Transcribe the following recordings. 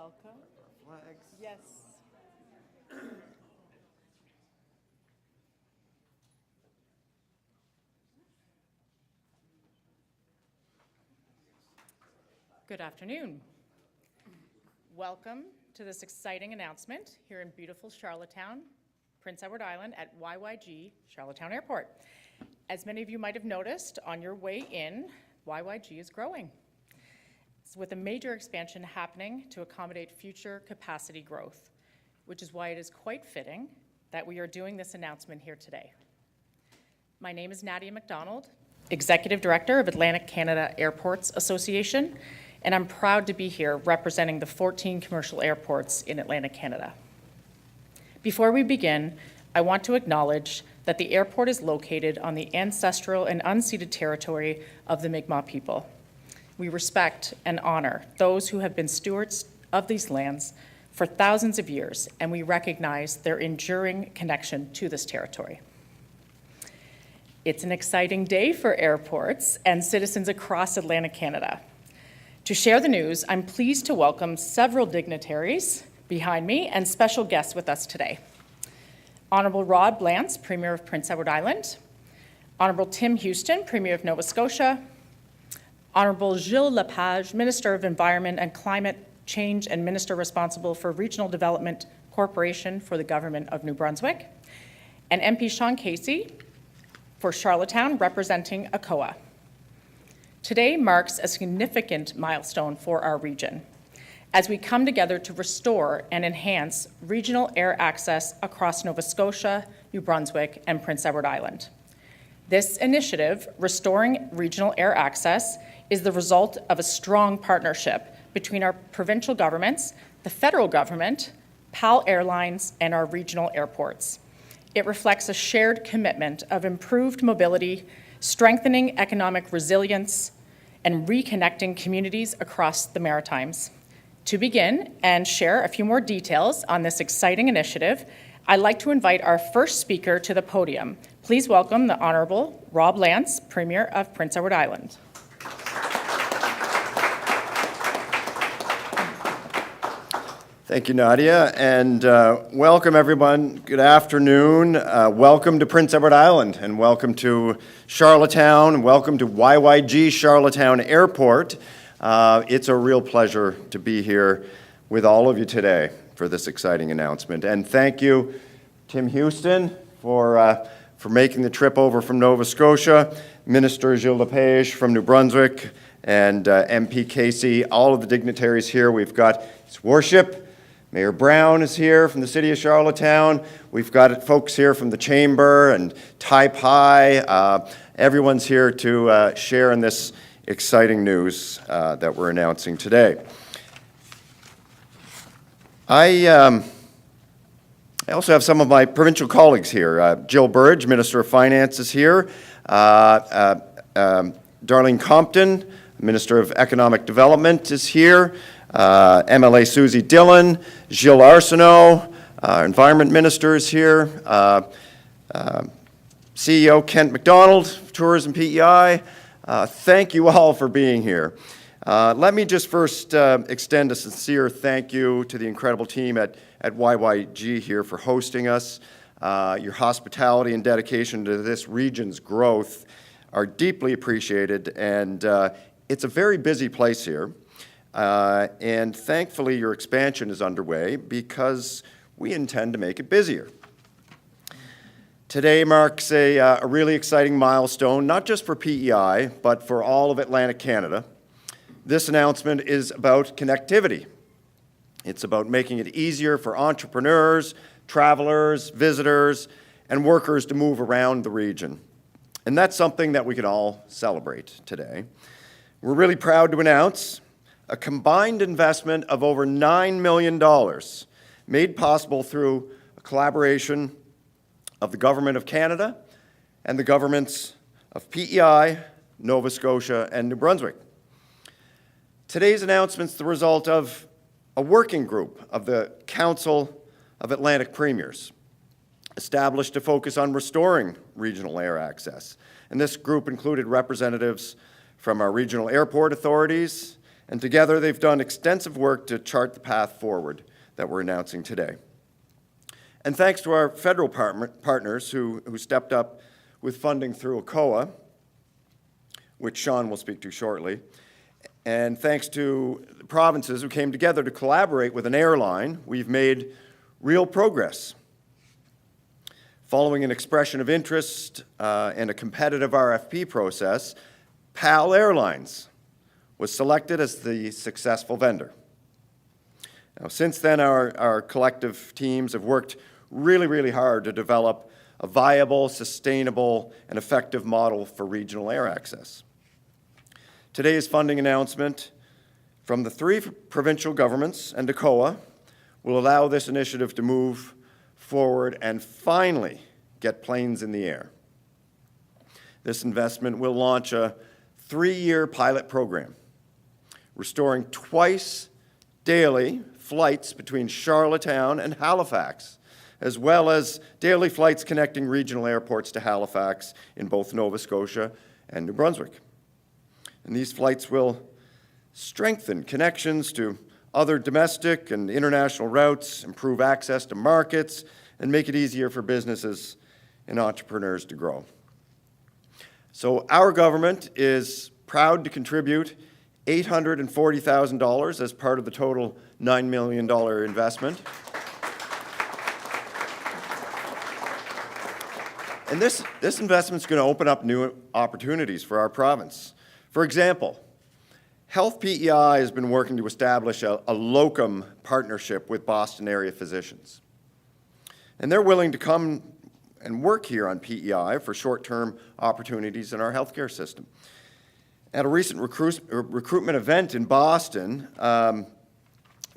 Welcome. Flags. Yes. Good afternoon. Welcome to this exciting announcement here in beautiful Charlottetown, Prince Edward Island at YYG Charlottetown Airport. As many of you might have noticed on your way in, YYG is growing. It's with a major expansion happening to accommodate future capacity growth, which is why it is quite fitting that we are doing this announcement here today. My name is Nadia McDonald, Executive Director of Atlantic Canada Airports Association, and I'm proud to be here representing the 14 commercial airports in Atlantic Canada. Before we begin, I want to acknowledge that the airport is located on the ancestral and unceded territory of the Mi'kmaq people. We respect and honor those who have been stewards of these lands for thousands of years, and we recognize their enduring connection to this territory. It's an exciting day for airports and citizens across Atlantic Canada. To share the news, I'm pleased to welcome several dignitaries behind me and special guests with us today. Honorable Rod Blance, Premier of Prince Edward Island, Honorable Tim Houston, Premier of Nova Scotia, Honorable Gilles Lepage, Minister of Environment and Climate Change and Minister responsible for Regional Development Corporation for the Government of New Brunswick, and MP Sean Casey for Charlottetown, representing ACOA. Today marks a significant milestone for our region as we come together to restore and enhance regional air access across Nova Scotia, New Brunswick, and Prince Edward Island. This initiative, Restoring Regional Air Access, is the result of a strong partnership between our provincial governments, the federal government, PAL Airlines, and our regional airports. It reflects a shared commitment of improved mobility, strengthening economic resilience, and reconnecting communities across the Maritimes. To begin and share a few more details on this exciting initiative, I'd like to invite our first speaker to the podium. Please welcome the Honorable Rob Lance, Premier of Prince Edward Island. Thank you, Nadia, and welcome everyone. Good afternoon. Welcome to Prince Edward Island, and welcome to Charlottetown. Welcome to YYG Charlottetown Airport. It's a real pleasure to be here with all of you today for this exciting announcement. And thank you, Tim Houston, for making the trip over from Nova Scotia, Minister Gilles Lepage from New Brunswick, and MP Casey, all of the dignitaries here. We've got His Worship, Mayor Brown is here from the City of Charlottetown. We've got folks here from the Chamber and Tai Pai. Everyone's here to share in this exciting news that we're announcing today. I also have some of my provincial colleagues here. Jill Burridge, Minister of Finance, is here. Darlene Compton, Minister of Economic Development, is here. MLA Susie Dillon, Gilles Arsenault, Environment Minister is here. CEO Kent McDonald, Tourism PEI. Thank you all for being here. Let me just first extend a sincere thank you to the incredible team at YYG here for hosting us. Your hospitality and dedication to this region's growth are deeply appreciated, and it's a very busy place here. And thankfully, your expansion is underway because we intend to make it busier. Today marks a really exciting milestone, not just for PEI, but for all of Atlantic Canada. This announcement is about connectivity. It's about making it easier for entrepreneurs, travelers, visitors, and workers to move around the region. And that's something that we can all celebrate today. We're really proud to announce a combined investment of over $9 million made possible through a collaboration of the Government of Canada and the governments of PEI, Nova Scotia, and New Brunswick. Today's announcement is the result of a working group of the Council of Atlantic Premiers, established to focus on restoring regional air access. And this group included representatives from our regional airport authorities And together, they've done extensive work to chart the path forward that we're announcing today. And thanks to our federal partners who stepped up with funding through ACOA, which Sean will speak to shortly, and thanks to the provinces who came together to collaborate with an airline, we've made real progress. Following an expression of interest and a competitive RFP process, PAL Airlines was selected as the successful vendor. Now, since then, our collective teams have worked really hard to develop a viable, sustainable, and effective model for regional air access. Today's funding announcement from the 3 provincial governments and ACOA will allow this initiative to move forward and finally get planes in the air. This investment will launch a 3-year pilot program, restoring twice daily flights between Charlottetown and Halifax, as well as daily flights connecting regional airports to Halifax in both Nova Scotia and New Brunswick. And these flights will strengthen connections to other domestic and international routes, improve access to markets, and make it easier for businesses and entrepreneurs to grow. So our government is proud to contribute $840,000 as part of the total $9 million investment. And this investment is going to open up new opportunities for our province. For example, Health PEI has been working to establish a locum partnership with Boston area physicians. And they're willing to come and work here on PEI for short-term opportunities in our healthcare system. At a recent recruitment event in Boston,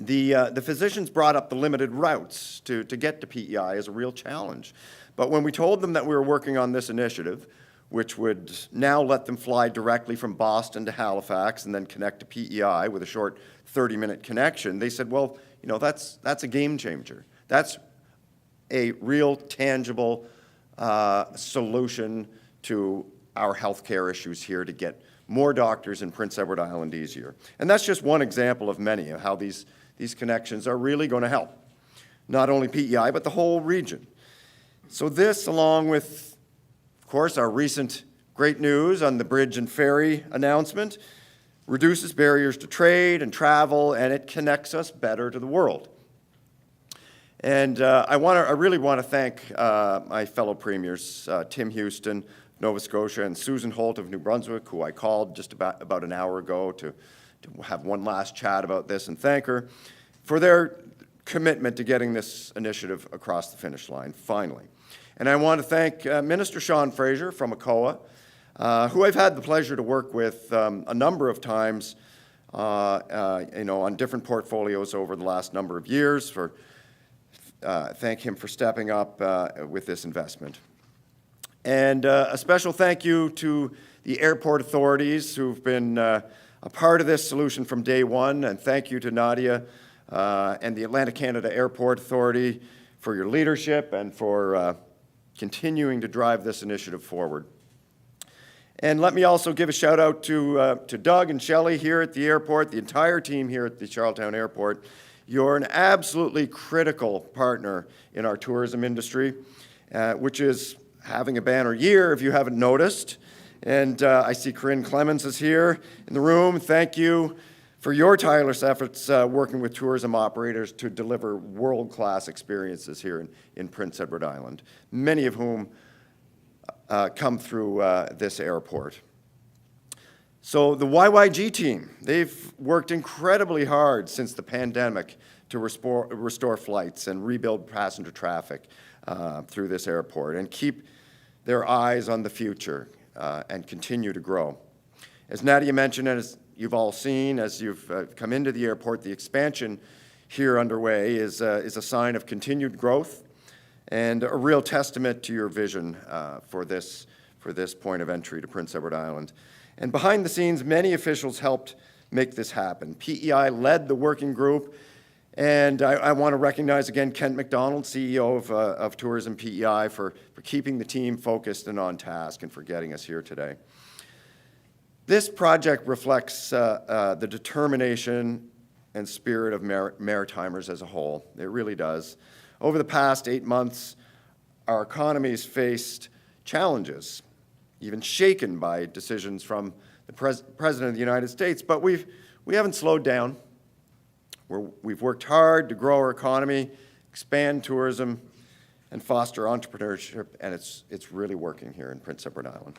the physicians brought up the limited routes to get to PEI as a real challenge. But when we told them that we were working on this initiative, which would now let them fly directly from Boston to Halifax and then connect to PEI with a short 30-minute connection, they said, well, you know, that's a game changer. That's a real tangible solution to our healthcare issues here to get more doctors in Prince Edward Island easier. And that's just one example of many of how these connections are really going to help, not only PEI, but the whole region. So this, along with, of course, our recent great news on the bridge and ferry announcement, reduces barriers to trade and travel, and it connects us better to the world. And I really want to thank my fellow premiers, Tim Houston, Nova Scotia, and Susan Holt of New Brunswick, who I called just about an hour ago to have one last chat about this and thank her for their commitment to getting this initiative across the finish line, finally. And I want to thank Minister Sean Fraser from ACOA, who I've had the pleasure to work with a number of times, on different portfolios over the last number of years. Thank him for stepping up with this investment. And a special thank you to the airport authorities who've been a part of this solution from day one, and thank you to Nadia and the Atlantic Canada Airport Authority for your leadership and for continuing to drive this initiative forward. And let me also give a shout out to Doug and Shelley here at the airport, the entire team here at the Charlottetown Airport. You're an absolutely critical partner in our tourism industry, which is having a banner year, if you haven't noticed. And I see Corinne Clemens is here in the room. Thank you for your tireless efforts working with tourism operators to deliver world-class experiences here in Prince Edward Island, many of whom come through this airport. So the YYG team, they've worked incredibly hard since the pandemic to restore flights and rebuild passenger traffic through this airport and keep their eyes on the future and continue to grow. As Nadia mentioned, and as you've all seen, as you've come into the airport, the expansion here underway is a sign of continued growth and a real testament to your vision for this point of entry to Prince Edward Island. And behind the scenes, many officials helped make this happen. PEI led the working group, and I want to recognize again Kent McDonald, CEO of Tourism PEI, for keeping the team focused and on task and for getting us here today. This project reflects the determination and spirit of Maritimers as a whole. It really does. Over the past 8 months, our economy has faced challenges, even shaken by decisions from the President of the United States, but we haven't slowed down. We've worked hard to grow our economy, expand tourism, and foster entrepreneurship, and it's really working here in Prince Edward Island.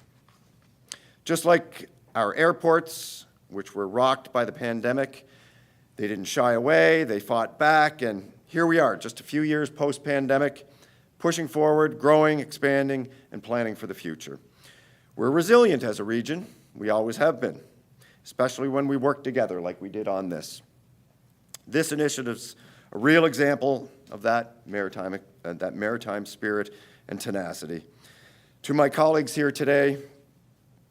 Just like our airports, which were rocked by the pandemic, they didn't shy away, they fought back, and here we are, just a few years post-pandemic, pushing forward, growing, expanding, and planning for the future. We're resilient as a region. We always have been, especially when we work together like we did on this. This initiative's a real example of that maritime spirit and tenacity. To my colleagues here today,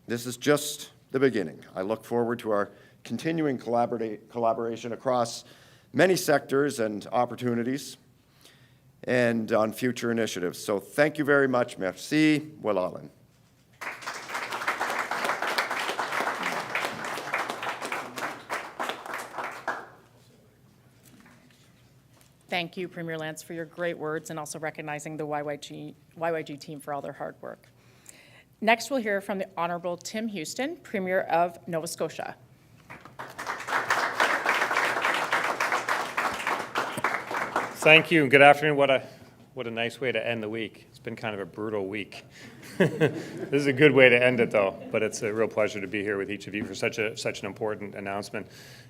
this is just the beginning. I look forward to our continuing collaboration across many sectors and opportunities and on future initiatives. So thank you very much. Merci. Walalan. Thank you, Premier Lance, for your great words and also recognizing the YYG team for all their hard work. Next, we'll hear from the Honourable Tim Houston, Premier of Nova Scotia. Thank you, and good afternoon. What a nice way to end the week. It's been kind of a brutal week. This is a good way to end it, though, but it's a real pleasure to be here with each of you for such an important announcement.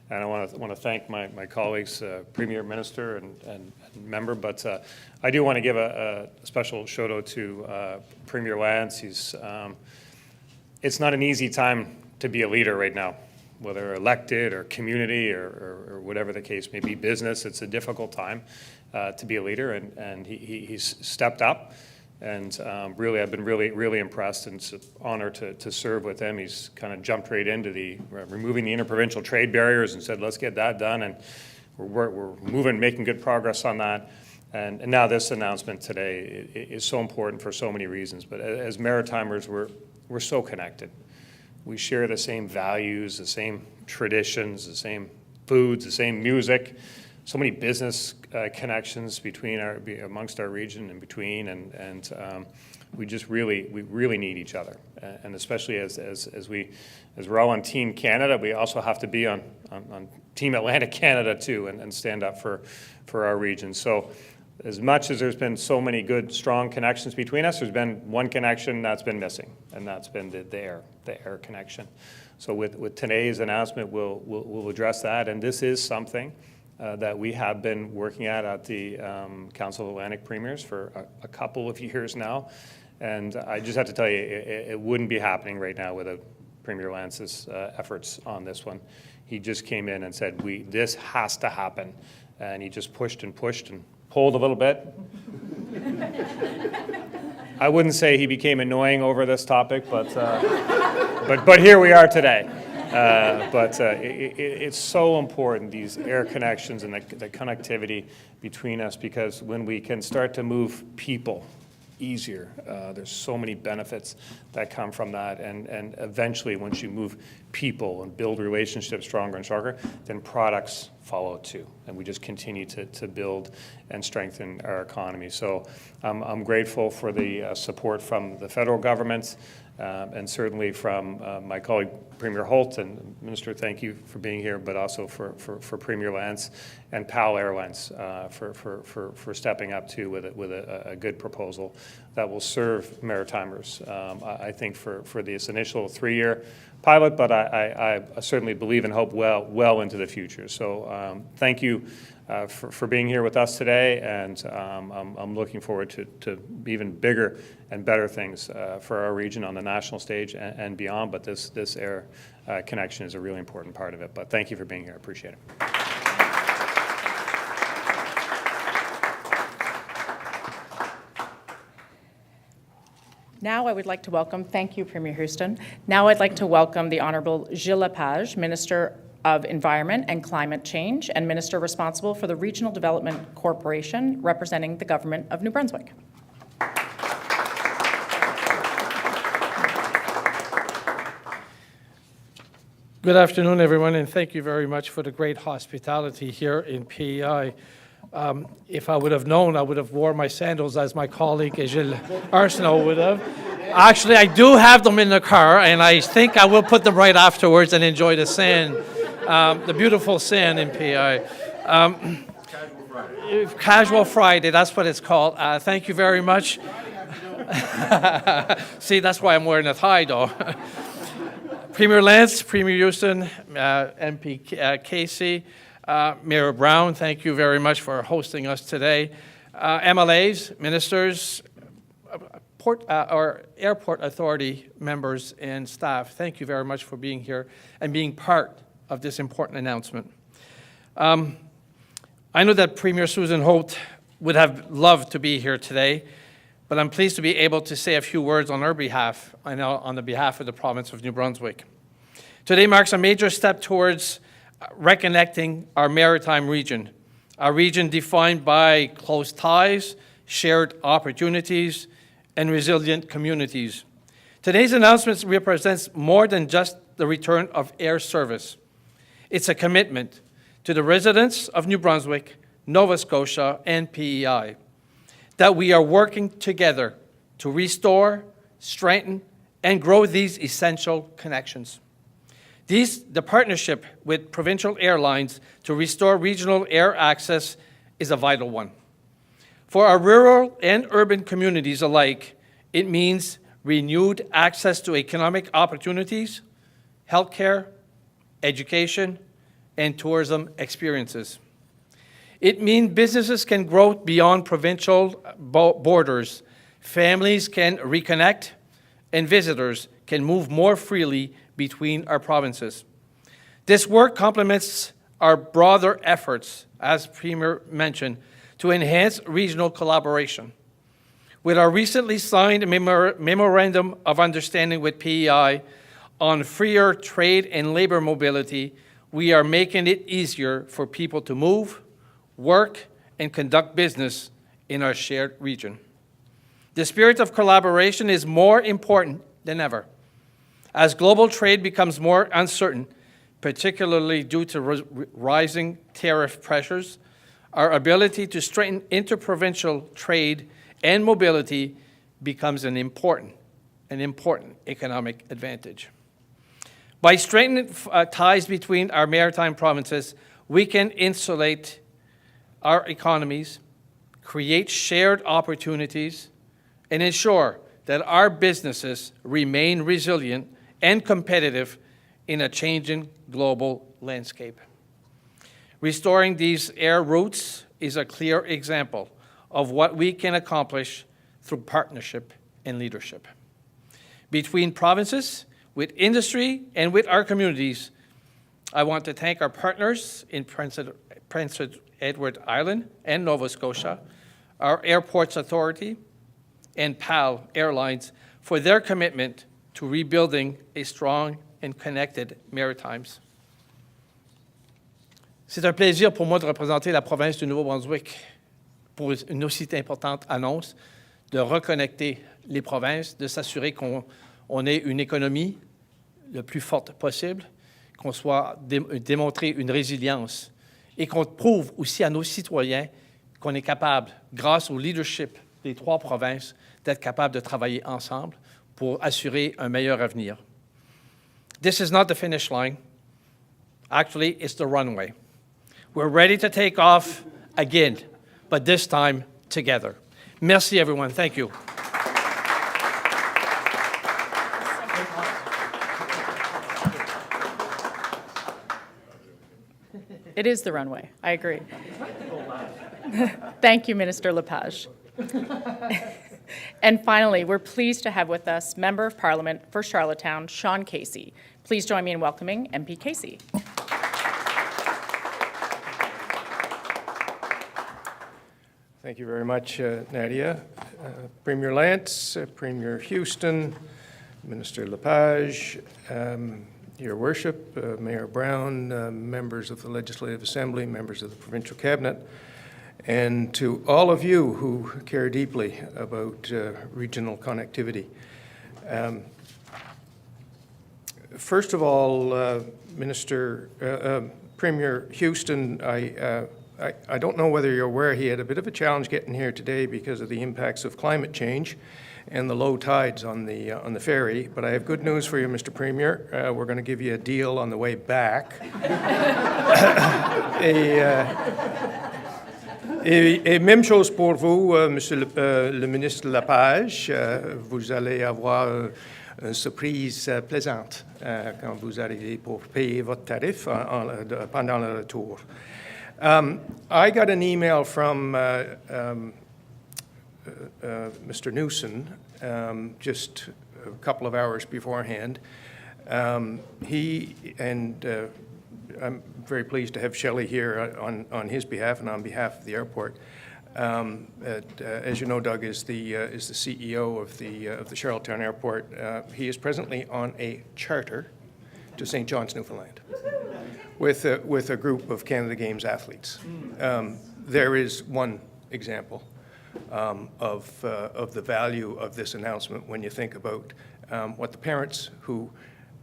And I want to thank my colleagues, Premier, Minister, and member, but I do want to give a special shout-out to Premier Lance. It's not an easy time to be a leader right now, whether elected or community or whatever the case may be, business. It's a difficult time to be a leader, and he's stepped up. And really, I've been really impressed, and it's an honor to serve with him. He's kind of jumped right into the removing the interprovincial trade barriers and said, let's get that done. And we're moving, making good progress on that. And now this announcement today is so important for so many reasons. But as Maritimers, we're so connected. We share the same values, the same traditions, the same foods, the same music. So many business connections amongst our region and between, and we really need each other, and especially as we're all on Team Canada, we also have to be on Team Atlantic Canada too, and stand up for our region. So, as much as there's been so many good, strong connections between us, there's been one connection that's been missing, and that's been the air connection. So with today's announcement, we'll address that, and this is something that we have been working at the Council of Atlantic Premiers for a couple of years now. And I just have to tell you, it wouldn't be happening right now without Premier Lance's efforts on this one. He just came in and said, this has to happen. And he just pushed and pulled a little bit. I wouldn't say he became annoying over this topic, but here we are today. It's so important, these air connections and the connectivity between us, because when we can start to move people easier, there's so many benefits that come from that, and eventually once you move people and build relationships stronger and stronger, then products follow too, and we just continue to build and strengthen our economy. So I'm grateful for the support from the federal government, and certainly from my colleague Premier Holt, and Minister, thank you for being here, but also for Premier Lance and PAL Airlines for stepping up too with a good proposal that will serve Maritimers. I think for this initial 3-year pilot, but I certainly believe and hope well into the future. So thank you for being here with us today, and I'm looking forward to even bigger and better things for our region on the national stage and beyond, but this air connection is a really important part of it. But thank you for being here. I appreciate it. Now I would like to welcome, thank you, Premier Houston. Now I'd like to welcome the Honourable Gilles Lepage, Minister of Environment and Climate Change and Minister responsible for the Regional Development Corporation representing the Government of New Brunswick. Good afternoon, everyone, and thank you very much for the great hospitality here in PEI. If I would have known, I would have worn my sandals as my colleague Gilles Arsenault would have. Actually, I do have them in the car, and I think I will put them right afterwards and enjoy the sand, the beautiful sand in PEI. Casual Friday, that's what it's called. Thank you very much. See, that's why I'm wearing a tie, though. Premier Lance, Premier Houston, MP Casey, Mayor Brown, thank you very much for hosting us today. MLAs, ministers, our airport authority members and staff, thank you very much for being here and being part of this important announcement. I know that Premier Susan Holt would have loved to be here today, but I'm pleased to be able to say a few words on her behalf, and on the behalf of the province of New Brunswick. Today marks a major step towards reconnecting our maritime region, a region defined by close ties, shared opportunities, and resilient communities. Today's announcement represents more than just the return of air service. It's a commitment to the residents of New Brunswick, Nova Scotia, and PEI, that we are working together to restore, strengthen, and grow these essential connections. The partnership with provincial airlines to restore regional air access is a vital one. For our rural and urban communities alike, it means renewed access to economic opportunities, healthcare, education, and tourism experiences. It means businesses can grow beyond provincial borders, families can reconnect, and visitors can move more freely between our provinces. This work complements our broader efforts, as Premier mentioned, to enhance regional collaboration. With our recently signed Memorandum of Understanding with PEI on freer trade and labor mobility, we are making it easier for people to move, work, and conduct business in our shared region. The spirit of collaboration is more important than ever. As global trade becomes more uncertain, particularly due to rising tariff pressures, our ability to strengthen interprovincial trade and mobility becomes an important economic advantage. By strengthening ties between our maritime provinces, we can insulate our economies, create shared opportunities, and ensure that our businesses remain resilient and competitive in a changing global landscape. Restoring these air routes is a clear example of what we can accomplish through partnership and leadership. Between provinces, with industry, and with our communities, I want to thank our partners in Prince Edward Island and Nova Scotia, our Airports Authority, and PAL Airlines for their commitment to rebuilding a strong and connected Maritimes. C'est un plaisir pour moi de représenter la province du Nouveau-Brunswick pour une aussi importante annonce, de reconnecter les provinces, de s'assurer qu'on ait une économie le plus forte possible, qu'on soit démontrer une résilience et qu'on prouve aussi à nos citoyens qu'on est capable, grâce au leadership des trois provinces, d'être capable de travailler ensemble pour assurer un meilleur avenir. This is not the finish line. Actually, it's the runway. We're ready to take off again, but this time together. Merci, everyone. Thank you. It is the runway. I agree. Thank you, Minister Lepage. And finally, we're pleased to have with us Member of Parliament for Charlottetown, Sean Casey. Please join me in welcoming MP Casey. Thank you very much, Nadia. Premier Lance, Premier Houston, Minister Lepage, Your Worship, Mayor Brown, members of the Legislative Assembly, members of the Provincial Cabinet, and to all of you who care deeply about regional connectivity. First of all, Premier Houston, I don't know whether you're aware he had a bit of a challenge getting here today because of the impacts of climate change and the low tides on the ferry. But I have good news for you, Mr. Premier. We're going to give you a deal on the way back. Et même chose pour vous, Monsieur le ministre Lepage. Vous allez avoir une surprise plaisante quand vous arrivez pour payer votre tarif pendant le retour. I got an email from Mr. Newson just a couple of hours beforehand. I'm very pleased to have Shelley here on his behalf and on behalf of the airport. As you know, Doug is the CEO of the Charlottetown Airport. He is presently on a charter to St. John's, Newfoundland, with a group of Canada Games athletes. There is one example of the value of this announcement when you think about what the parents who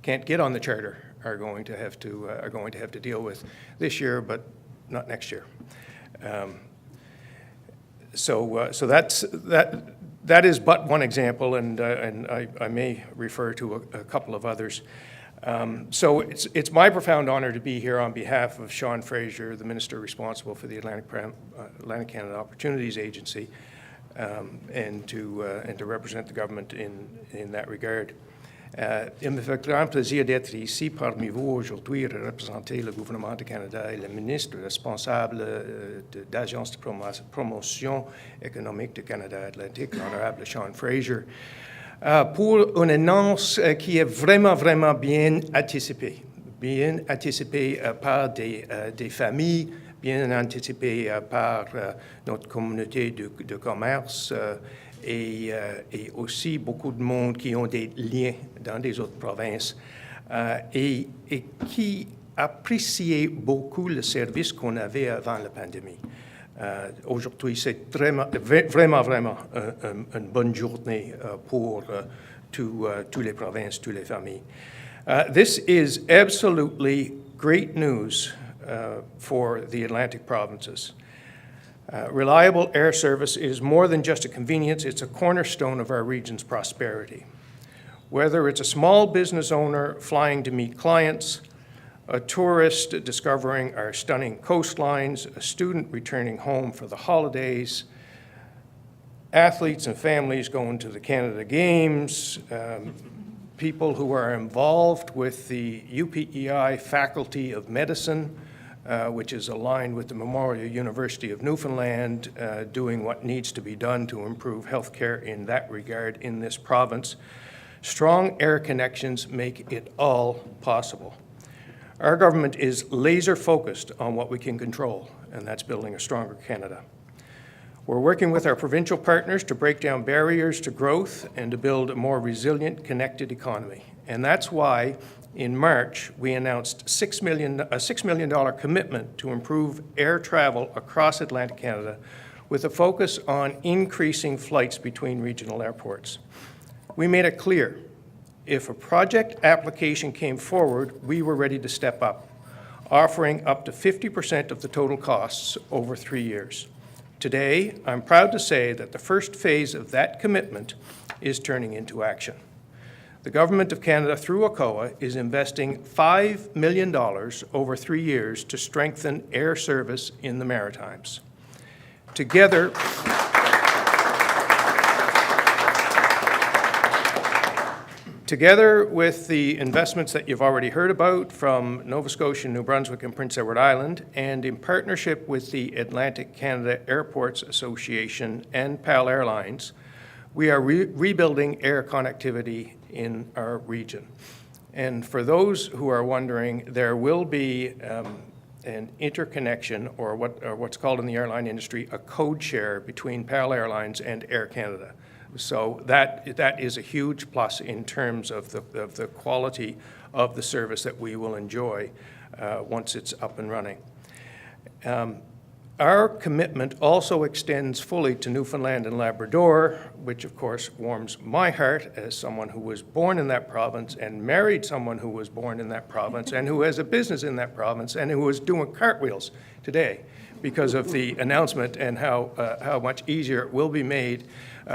can't get on the charter are going to have to deal with this year, but not next year. So that is but one example, and I may refer to a couple of others. So it's my profound honor to be here on behalf of Sean Fraser, the minister responsible for the Atlantic Canada Opportunities Agency, and to represent the government in that regard. Il me fait grand plaisir d'être ici parmi vous aujourd'hui et de représenter le gouvernement du Canada et le ministre responsable d'Agence de promotion économique du Canada Atlantique, l'honorable Sean Fraser, pour une annonce qui est vraiment, vraiment bien anticipée par des familles, bien anticipée par notre communauté de commerce, et aussi beaucoup de monde qui ont des liens dans des autres provinces et qui appréciaient beaucoup le service qu'on avait avant la pandémie. Aujourd'hui, c'est vraiment une bonne journée pour toutes les provinces, toutes les familles. This is absolutely great news for the Atlantic provinces. Reliable air service is more than just a convenience, it's a cornerstone of our region's prosperity. Whether it's a small business owner flying to meet clients, a tourist discovering our stunning coastlines, a student returning home for the holidays, athletes and families going to the Canada Games, people who are involved with the UPEI Faculty of Medicine, which is aligned with the Memorial University of Newfoundland, doing what needs to be done to improve healthcare in that regard in this province. Strong air connections make it all possible. Our government is laser-focused on what we can control, and that's building a stronger Canada. We're working with our provincial partners to break down barriers to growth and to build a more resilient, connected economy. And that's why in March, we announced a $6 million commitment to improve air travel across Atlantic Canada with a focus on increasing flights between regional airports. We made it clear, if a project application came forward, we were ready to step up, offering up to 50% of the total costs over 3 years. Today, I'm proud to say that the first phase of that commitment is turning into action. The Government of Canada, through ACOA, is investing $5 million over 3 years to strengthen air service in the Maritimes. Together with the investments that you've already heard about from Nova Scotia, New Brunswick, and Prince Edward Island, and in partnership with the Atlantic Canada Airports Association and PAL Airlines, we are rebuilding air connectivity in our region. And for those who are wondering, there will be an interconnection, or what's called in the airline industry a code share between PAL Airlines and Air Canada. So that is a huge plus in terms of the quality of the service that we will enjoy once it's up and running. Our commitment also extends fully to Newfoundland and Labrador, which of course warms my heart as someone who was born in that province and married someone who was born in that province and who has a business in that province and who is doing cartwheels today because of the announcement and how much easier it will be made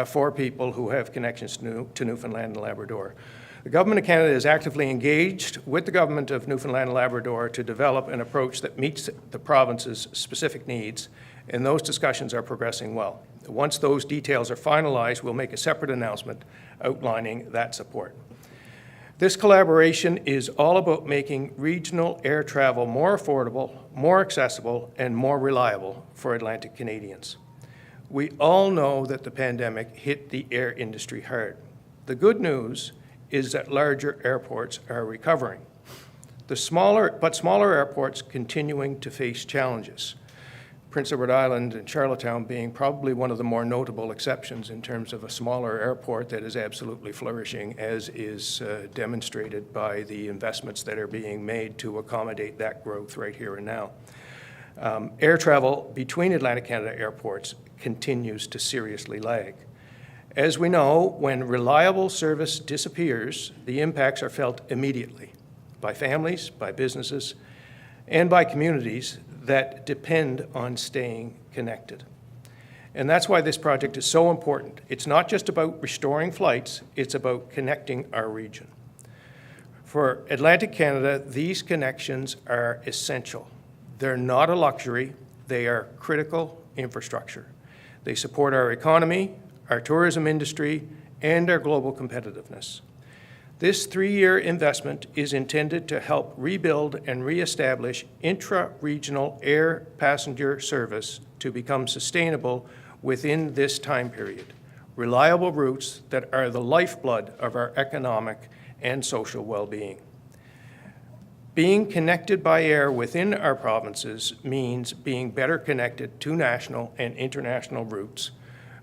for people who have connections to Newfoundland and Labrador. The Government of Canada is actively engaged with the Government of Newfoundland and Labrador to develop an approach that meets the province's specific needs, and those discussions are progressing well. Once those details are finalized, we'll make a separate announcement outlining that support. This collaboration is all about making regional air travel more affordable, more accessible, and more reliable for Atlantic Canadians. We all know that the pandemic hit the air industry hard. The good news is that larger airports are recovering. Smaller airports continuing to face challenges. Prince Edward Island and Charlottetown being probably one of the more notable exceptions in terms of a smaller airport that is absolutely flourishing, as is demonstrated by the investments that are being made to accommodate that growth right here and now. Air travel between Atlantic Canada airports continues to seriously lag. As we know, when reliable service disappears, the impacts are felt immediately by families, by businesses, and by communities that depend on staying connected. And that's why this project is so important. It's not just about restoring flights, it's about connecting our region. For Atlantic Canada, these connections are essential. They're not a luxury, they are critical infrastructure. They support our economy, our tourism industry, and our global competitiveness. This 3-year investment is intended to help rebuild and reestablish intra-regional air passenger service to become sustainable within this time period. Reliable routes that are the lifeblood of our economic and social well-being. Being connected by air within our provinces means being better connected to national and international routes,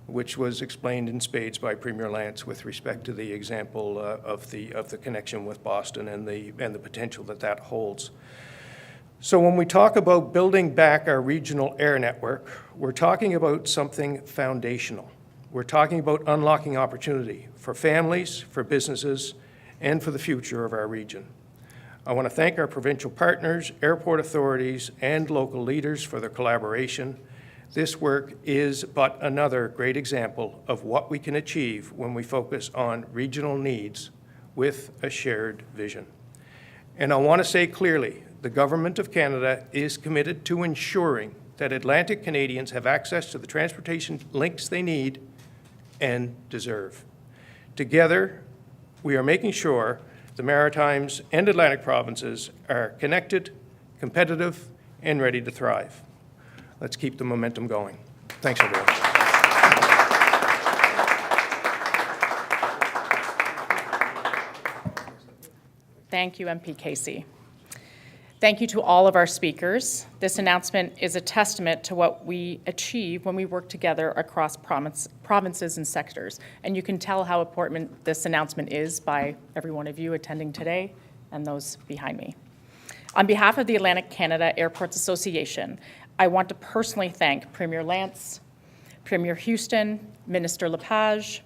which was explained in spades by Premier Lance with respect to the example of the connection with Boston and the potential that holds. So when we talk about building back our regional air network, we're talking about something foundational. We're talking about unlocking opportunity for families, for businesses, and for the future of our region. I want to thank our provincial partners, airport authorities, and local leaders for their collaboration. This work is but another great example of what we can achieve when we focus on regional needs with a shared vision. And I want to say clearly, the Government of Canada is committed to ensuring that Atlantic Canadians have access to the transportation links they need and deserve. Together, we are making sure the Maritimes and Atlantic provinces are connected, competitive, and ready to thrive. Let's keep the momentum going. Thanks, everyone. Thank you, MP Casey. Thank you to all of our speakers. This announcement is a testament to what we achieve when we work together across provinces and sectors. And you can tell how important this announcement is by every one of you attending today and those behind me. On behalf of the Atlantic Canada Airports Association, I want to personally thank Premier Lance, Premier Houston, Minister Lepage,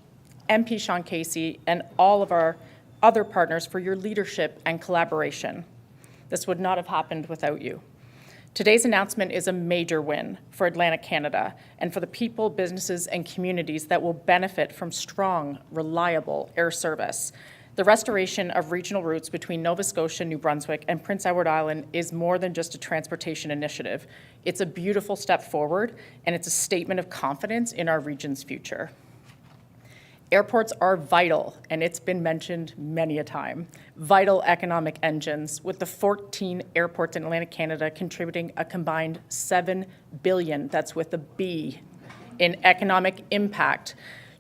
MP Sean Casey, and all of our other partners for your leadership and collaboration. This would not have happened without you. Today's announcement is a major win for Atlantic Canada and for the people, businesses, and communities that will benefit from strong, reliable air service. The restoration of regional routes between Nova Scotia, New Brunswick, and Prince Edward Island is more than just a transportation initiative. It's a beautiful step forward, and it's a statement of confidence in our region's future. Airports are vital, and it's been mentioned many a time, vital economic engines, with the 14 airports in Atlantic Canada contributing a combined $7 billion, that's with a B, in economic impact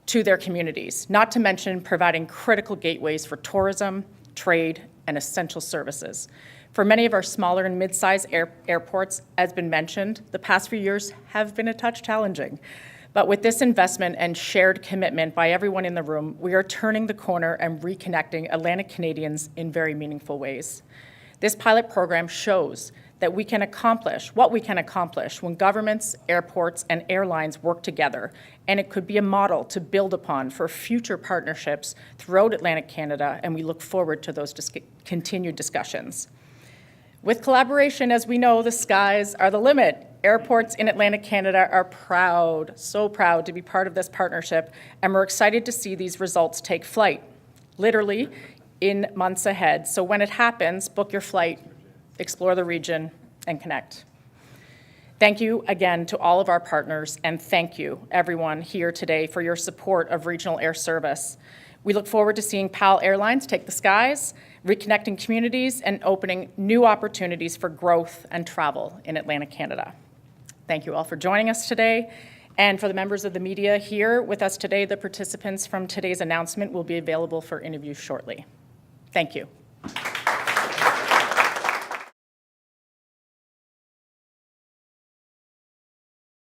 to their communities, not to mention providing critical gateways for tourism, trade, and essential services. For many of our smaller and mid-sized airports, as been mentioned, the past few years have been a touch challenging. But with this investment and shared commitment by everyone in the room, we are turning the corner and reconnecting Atlantic Canadians in very meaningful ways. This pilot program shows that we can accomplish, what we can accomplish when governments, airports, and airlines work together, and it could be a model to build upon for future partnerships throughout Atlantic Canada, and we look forward to those continued discussions. With collaboration, as we know, the skies are the limit. Airports in Atlantic Canada are proud, so proud to be part of this partnership, and we're excited to see these results take flight, literally in months ahead. So when it happens, book your flight, explore the region, and connect. Thank you again to all of our partners, and thank you, everyone here today, for your support of regional air service. We look forward to seeing PAL Airlines take the skies, reconnecting communities, and opening new opportunities for growth and travel in Atlantic Canada. Thank you all for joining us today. And for the members of the media here with us today, the participants from today's announcement will be available for interview shortly. Thank you.